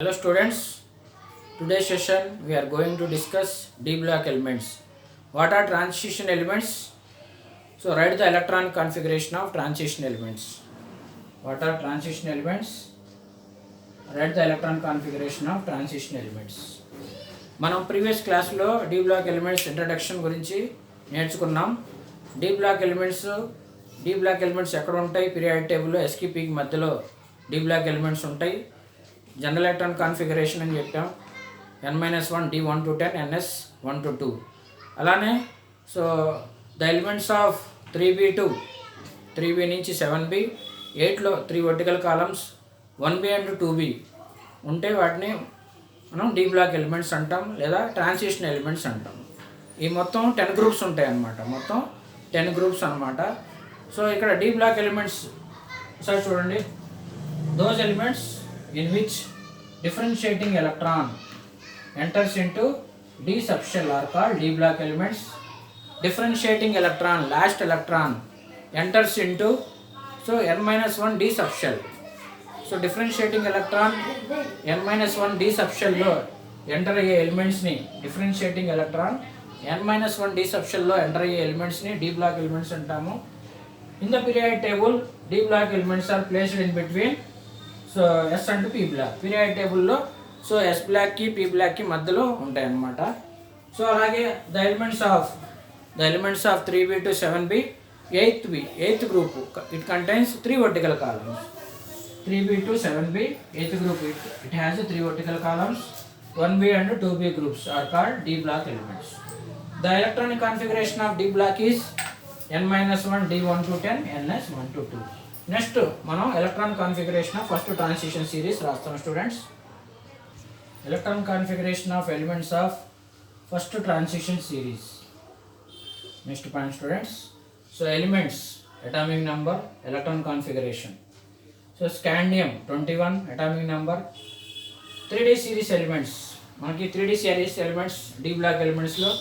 Hello students, today's session we are going to discuss D block elements. What are transition elements? So write the electron configuration of transition elements. What are transition elements? Write the electron configuration of transition elements. మనం previous క్లాస్లో D block elements introduction గురించి నేర్చుకున్నాం. D block elements ఎక్కడ ఉంటాయి? Periodic టేబుల్లో ఎస్కి పీకి మధ్యలో D block elements ఉంటాయి. జనరల్ ఎలక్ట్రాన్ కాన్ఫిగరేషన్ అని చెప్పాం. n-1 d1 to 10 ns 1 to 2. అలానే so the elements of 3b నుంచి 7b 8లో 3 vertical columns 1b and 2b ఉంటే వాటిని మనం డి బ్లాక్ ఎలిమెంట్స్ అంటాం లేదా ట్రాన్సిషన్ ఎలిమెంట్స్ అంటాం. ఈ మొత్తం 10 గ్రూప్స్ ఉంటాయి అన్నమాట. మొత్తం 10 గ్రూప్స్ అనమాట. సో ఇక్కడ డి బ్లాక్ ఎలిమెంట్స్ సార్ చూడండి, those elements in which differentiating electron enters into d subshell are called d block elements. Differentiating electron, last electron enters into n-1 d subshell. So differentiating electron n-1 d subshell లో enter అయ్యే elements ని differentiating electron n-1 d subshell లో enter అయ్యే elements ని d block elements అంటాము. In the periodic table, d block elements are placed in between so S and P block. Periodic టేబుల్లో so S బ్లాక్కి P బ్లాక్కి మధ్యలో ఉంటాయి అన్నమాట. సో అలాగే the elements of 3b to 7b, eighth group it contains 3 vertical columns. 3b to 7b eighth group it has 3 vertical columns. 1b and 2b groups are called d block elements. The electronic configuration of d block is n-1 d1 to 10 ns 1 to 2. Next మనం electron configuration of first transition series రాస్తాం students. Electron configuration of elements of first transition series. Next point students, so elements atomic number, electron configuration. So scandium 21 atomic number. 3D series elements, మనకి 3D series elements D block ఎలిమెంట్స్లో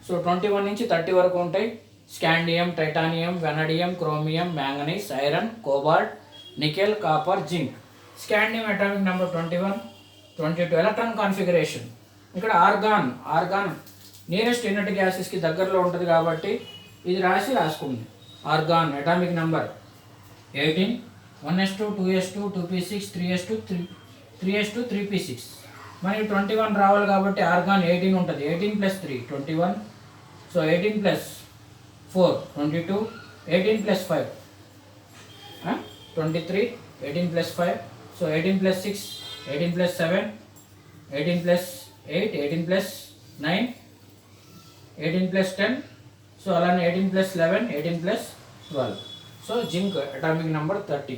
so 21 నుంచి 30 వరకు ఉంటాయి. Scandium, titanium, vanadium, chromium, manganese, iron, cobalt, nickel, copper, zinc. Scandium atomic number 21, 22. Electron configuration ఇక్కడ organ nearest unit గ్యాసెస్కి దగ్గరలో ఉంటుంది కాబట్టి ఇది రాసుకుంది. Organ atomic number 18, 1s2, 2s2, 2p6, 3s2, 3s2, 3p6. మనకి 21 రావాలి కాబట్టి ఆర్గాన్ 18 ఉంటుంది. 18 + 3 21. సో 18 + 4 22, 18 + 5 23, 18 + 5. సో 18 + 6, 18 + 7, 18 + 8, 18 + 9, 18 + 10. సో అలానే 18 + 11, 18 + 12. So zinc atomic number 30.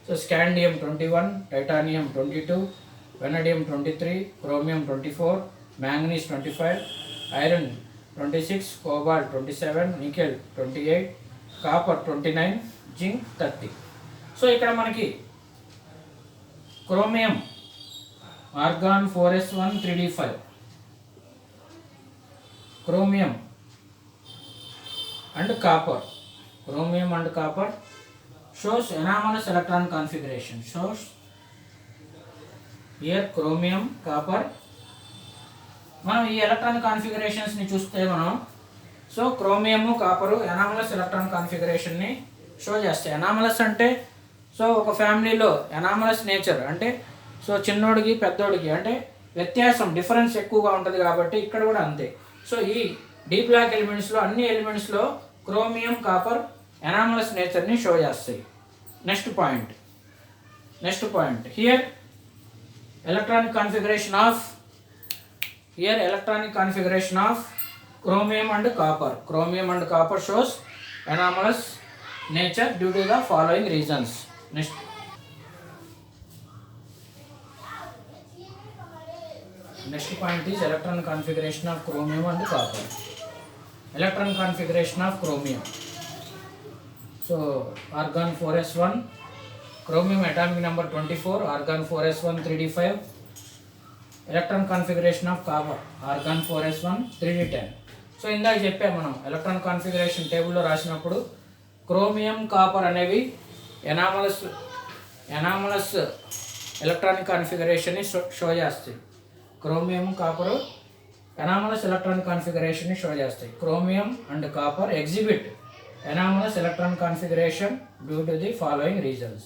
So scandium 21, titanium 22, vanadium 23, chromium 24, manganese 25, iron 26, cobalt 27, nickel 28, copper 29, zinc 30. So ఇక్కడ మనకి chromium organ 4s1 3d5. Chromium and copper shows anomalous electron configuration. Shows here chromium, copper. మనం ఈ electron కాన్ఫిగరేషన్స్ని చూస్తే మనం so chromium, copper anomalous electron కాన్ఫిగరేషన్ని show చేస్తాయి. Anomalous అంటే సో ఒక ఫ్యామిలీలో ఎనామలస్ నేచర్ అంటే సో చిన్నోడికి పెద్దోడికి అంటే వ్యత్యాసం డిఫరెన్స్ ఎక్కువగా ఉంటుంది కాబట్టి ఇక్కడ కూడా అంతే. సో ఈ డి బ్లాక్ ఎలిమెంట్స్లో అన్ని ఎలిమెంట్స్లో క్రోమియం, కాపర్ ఎనామలస్ నేచర్ని షో చేస్తాయి. Next point here electronic configuration of chromium and copper shows anomalous nature due to the following reasons. Next point is electron configuration of chromium and copper. Electron configuration of chromium. So argon 4s1, chromium atomic number 24, argon 4s1 3d5. Electron configuration of copper argon 4s1 3d10. సో ఇందాక చెప్పాము మనం electron కాన్ఫిగరేషన్ టేబుల్లో రాసినప్పుడు chromium, copper అనేవి anomalous electronic కాన్ఫిగరేషన్ని show చేస్తాయి. క్రోమియం కాపరు ఎనామలస్ ఎలక్ట్రానిక్ కాన్ఫిగరేషన్ని షో చేస్తాయి. Chromium and copper exhibit anomalous electronic configuration due to the following reasons.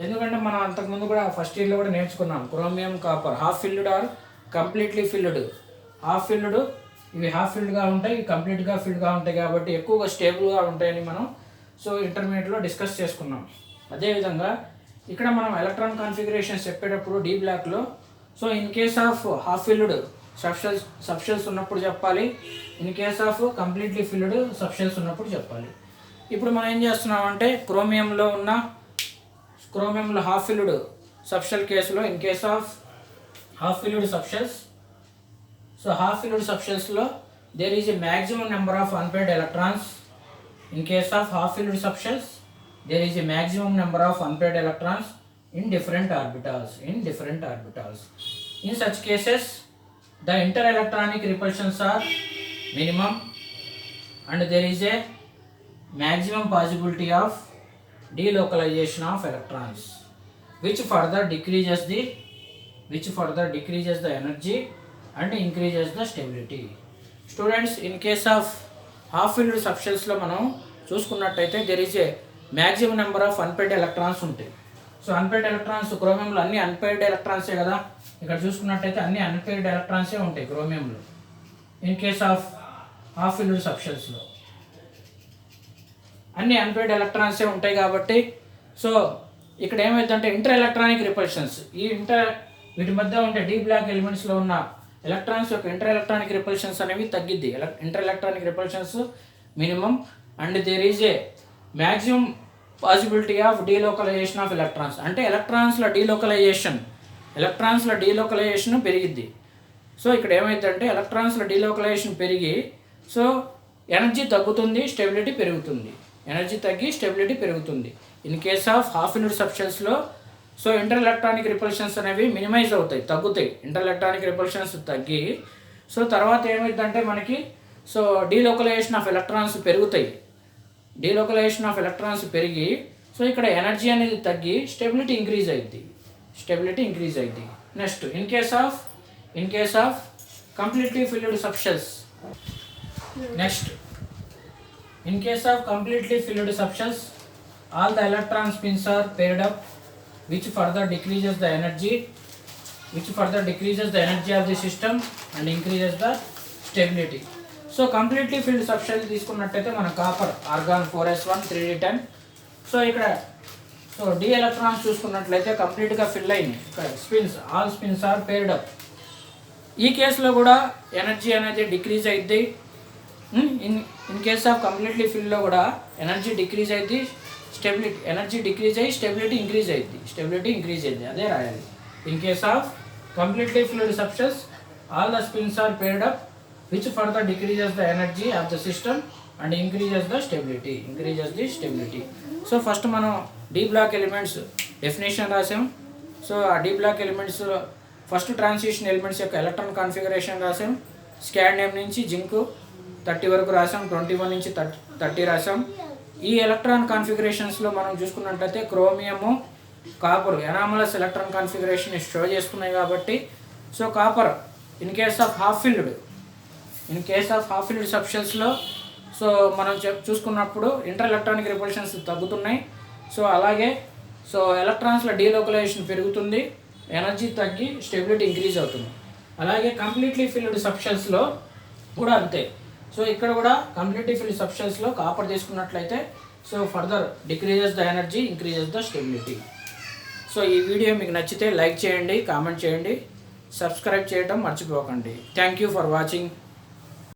ఎందుకంటే మనం అంతకుముందు కూడా ఫస్ట్ ఇయర్లో కూడా నేర్చుకున్నాం. Chromium copper half filled or completely filled. Half filled ఇవి హాఫ్ ఫిల్డ్గా ఉంటాయి, ఇవి కంప్లీట్గా ఫిల్డ్గా ఉంటాయి కాబట్టి ఎక్కువగా స్టేబుల్గా ఉంటాయని మనం ఇంటర్మీడియట్లో డిస్కస్ చేసుకున్నాం. అదేవిధంగా ఇక్కడ మనం ఎలక్ట్రాన్ కాన్ఫిగరేషన్స్ చెప్పేటప్పుడు డీ బ్లాక్లో in case of half filled subshells ఉన్నప్పుడు చెప్పాలి, in case of completely filled subshells ఉన్నప్పుడు చెప్పాలి. ఇప్పుడు మనం ఏం చేస్తున్నామంటే క్రోమియంలో హాఫ్ ఫిల్డ్ సబ్షెల్ కేసులో in case of half filled subshells, half filled సబ్షెల్స్లో there is a maximum number of unpaired electrons. In case of half filled subshells, there is a maximum number of unpaired electrons in different orbitals. In such cases, the interelectronic repulsions are minimum and there is a maximum possibility of delocalization of electrons, which further decreases the energy and increases the stability. Students, in case of half filled సబ్షెల్స్లో మనం చూసుకున్నట్టయితే there is a maximum number of unpaid electrons ఉంటాయి. Unpaid electrons క్రోమియంలో అన్ని unpaid ఎలక్ట్రాన్సే కదా, ఇక్కడ చూసుకున్నట్టయితే అన్ని అన్పెయిడ్ ఎలక్ట్రాన్సే ఉంటాయి క్రోమియంలో. In case of half filled సబ్షెల్స్లో అన్ని అన్పెయిడ్ ఎలక్ట్రాన్సే ఉంటాయి కాబట్టి ఇక్కడ ఏమైందంటే ఇంటర్ ఎలక్ట్రానిక్ రిపల్షన్స్ వీటి మధ్య ఉండే డీ బ్లాక్ ఎలిమెంట్స్లో ఉన్న ఎలక్ట్రాన్స్ యొక్క ఇంటర్ ఎలక్ట్రానిక్ రిపల్షన్స్ అనేవి తగ్గిద్ది. Inter electronic repulsions minimum and there is a maximum possibility of delocalization of electrons. అంటే ఎలక్ట్రాన్స్ల డీలోకలైజేషన్ పెరిగిద్ది. ఇక్కడ ఏమైందంటే ఎలక్ట్రాన్స్ల డీలోకలైజేషన్ పెరిగి ఎనర్జీ తగ్గుతుంది, స్టెబిలిటీ పెరుగుతుంది. ఎనర్జీ తగ్గి స్టెబిలిటీ పెరుగుతుంది. In case of half filled సబ్షెల్స్లో ఇంటర్ ఎలక్ట్రానిక్ రిపల్షన్స్ అనేవి మినిమైజ్ అవుతాయి, తగ్గుతాయి. ఇంటర్ ఎలక్ట్రానిక్ రిపల్షన్స్ తగ్గి తర్వాత ఏమైందంటే మనకి డీలోకలైజేషన్ ఆఫ్ ఎలక్ట్రాన్స్ పెరుగుతాయి. డీలోకలైజేషన్ ఆఫ్ ఎలక్ట్రాన్స్ పెరిగి ఇక్కడ ఎనర్జీ అనేది తగ్గి స్టెబిలిటీ ఇంక్రీజ్ అయింది. Next in case of completely filled subshells. In case of completely filled subshells, all the electron spins are paired up, which further decreases the energy of the system and increases the stability. Completely filled subshell తీసుకున్నట్టయితే మన copper argon 4s1 3d10. ఇక్కడ d electrons చూసుకున్నట్లయితే కంప్లీట్గా fill అయింది. All spins are paired up. ఈ కేసులో కూడా energy అనేది డిక్రీజ్ అయింది. ఇన్ కేస్ ఆఫ్ కంప్లీట్లీ ఫిల్లో కూడా ఎనర్జీ డిక్రీజ్ అయింది, ఎనర్జీ డిక్రీజ్ అయ్యి స్టెబిలిటీ ఇంక్రీజ్ అయింది. అదే రాయాలి. In case of completely filled subshells all the spins are paired up, which further decreases the energy of the system and increases the stability. First మనం D block elements definition రాసాం. ఆ D block elements first transition elements యొక్క electron configuration రాసాం. Scandium నుంచి zinc 30 వరకు రాసాం, 21 నుంచి 30 రాసాం. ఈ ఎలక్ట్రాన్ కాన్ఫిగరేషన్స్లో మనం చూసుకున్నట్లయితే chromium copper anomalous electron configuration show చేస్తున్నాయి కాబట్టి copper in case of half filled సబ్షెల్స్లో మనం చూసుకున్నప్పుడు ఇంటర్ ఎలక్ట్రానిక్ రిపల్షన్స్ తగ్గుతున్నాయి. అలాగే ఎలక్ట్రాన్స్ల డీలోకలైజేషన్ పెరుగుతుంది, ఎనర్జీ తగ్గి స్టెబిలిటీ ఇంక్రీజ్ అవుతుంది. అలాగే కంప్లీట్లీ ఫిల్డ్ సబ్షెల్స్లో కూడా అంతే. ఇక్కడ కూడా కంప్లీట్లీ ఫిల్డ్ సబ్షెల్స్లో కాపర్ తీసుకున్నట్లయితే further decreases the energy, increases the stability. ఈ వీడియో మీకు నచ్చితే లైక్ చేయండి, కామెంట్ చేయండి, సబ్స్క్రైబ్ చేయడం మర్చిపోకండి. Thank you for watching.